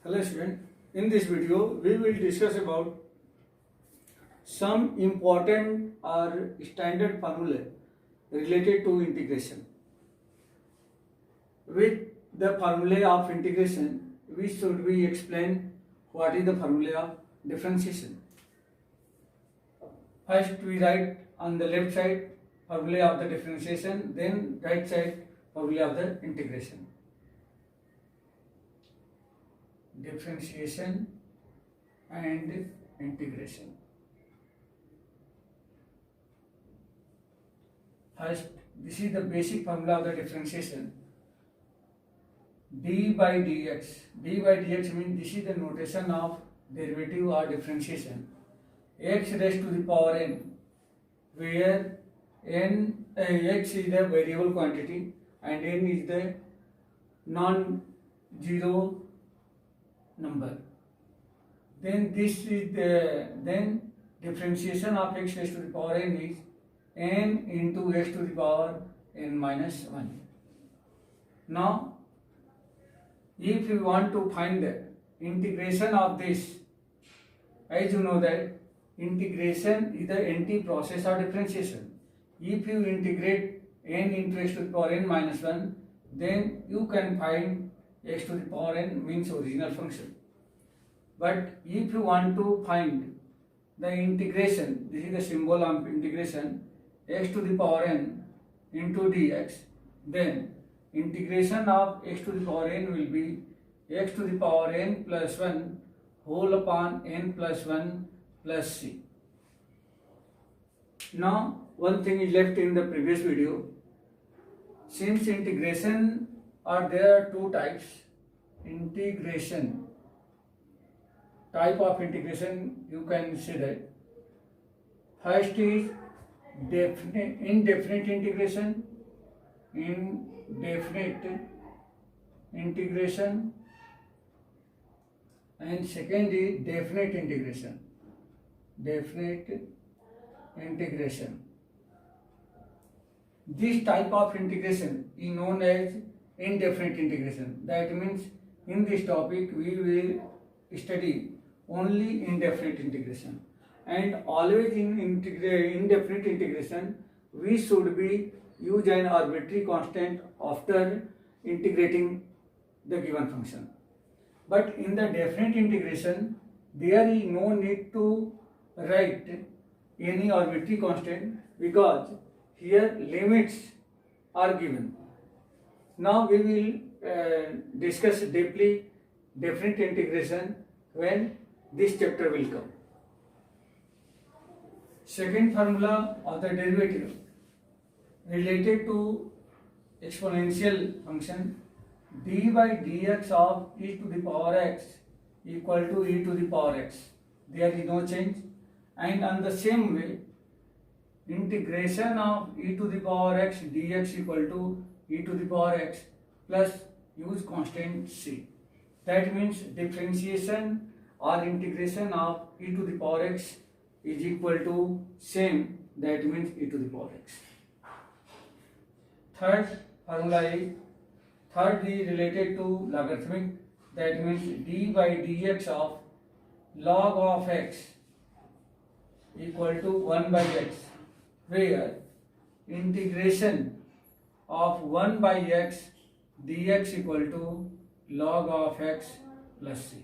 Hello student, in this video we will discuss about some important or standard formula related to integration. With the formula of integration, we should be explain what is the formula of differentiation. First we write on the left side formula of the differentiation, then right side formula of the integration. Differentiation and integration. First, this is the basic formula of the differentiation. d by dx. d by dx means this is the notation of derivative or differentiation. X raised to the power n, where x is the variable quantity and n is the non-zero number. Then this is the differentiation of x raised to the power n is n into x to the power n minus 1. Now, if you want to find the integration of this, as you know that integration is the anti-process of differentiation. If you integrate n into x to the power n minus 1, then you can find x to the power n means original function. But if you want to find the integration, this is the symbol of integration, x to the power n into dx, then integration of x to the power n will be x to the power n plus 1 whole upon n plus 1 plus c. Now, one thing is left in the previous video. Since integration there are two types. Integration, type of integration you can say that. First is indefinite integration, and second is definite integration. This type of integration is known as indefinite integration. That means in this topic we will study only indefinite integration, and always in indefinite integration we should be use an arbitrary constant after integrating the given function. But in the definite integration there is no need to write any arbitrary constant because here limits are given. Now we will discuss deeply definite integration when this chapter will come. Second formula of the derivative related to exponential function, d by dx of e to the power x equal to e to the power x. There is no change. And on the same way, integration of e to the power x dx equal to e to the power x plus use constant c. That means differentiation or integration of e to the power x is equal to same, that means e to the power x. Third formula is related to logarithmic, that means d by dx of log of x equal to 1 by x, where integration of 1 by x dx equal to log of x plus c.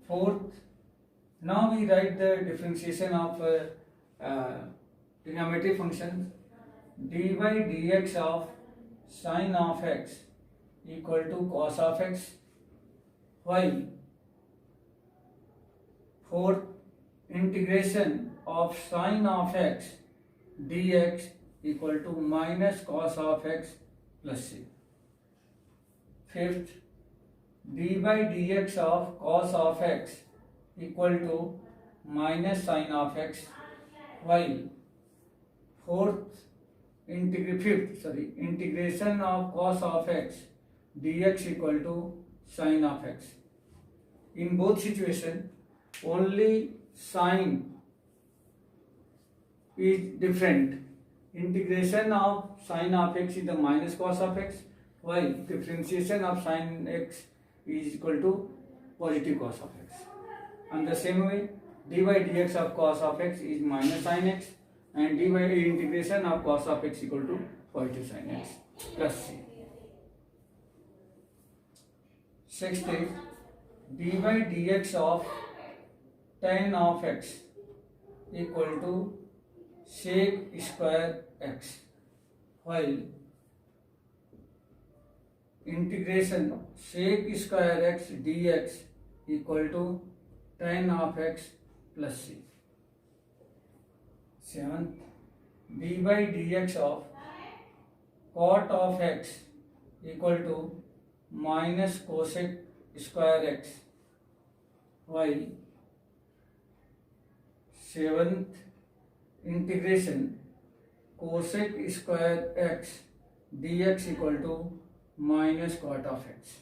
Fourth, now we write the differentiation of trigonometric functions. D by dx of sine of x equal to cos of x, while fourth, integration of sine of x dx equal to minus cos of x plus c. Fifth, d by dx of cos of x equal to minus sine of x, while integration of cos of x dx equal to sine of x. In both situations, only sine is different. Integration of sine of x is the minus cos of x, Why? Differentiation of sin x is equal to positive cos of x. And the same way, dy dx of cos of x is minus sin x, and dy integration of cos of x equal to positive sin x plus c. Sixth is dy dx of tan of x equal to sec square x, while integration sec square x dx equal to tan of x plus c. Seventh, dy dx of cot of x equal to minus cosec square x, while seventh, integration cosec square x dx equal to minus cot of x.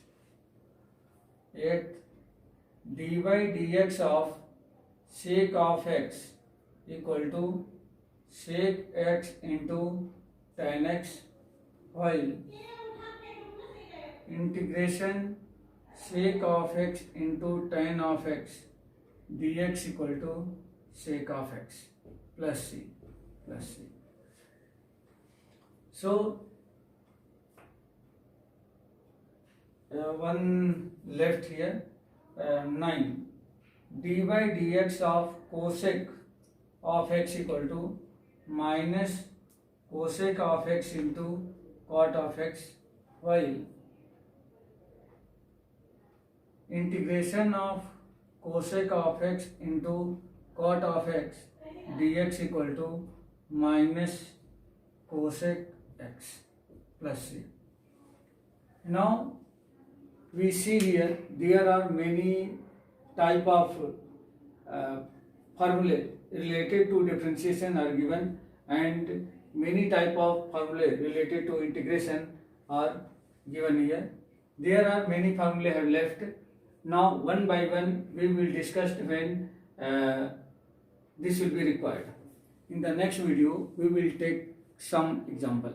Eighth, dy dx of sec of x equal to sec x into tan x, while integration sec of x into tan of x dx equal to sec of x plus c. So one left here. 9, dy dx of cosec of x equal to minus cosec of x into cot of x, while integration of cosec of x into cot of x dx equal to minus cosec x plus c. Now we see here there are many type of formulae related to differentiation are given, and many type of formulae related to integration are given here. There are many formulae have left. Now one by one we will discuss when this will be required. In the next video we will take some example.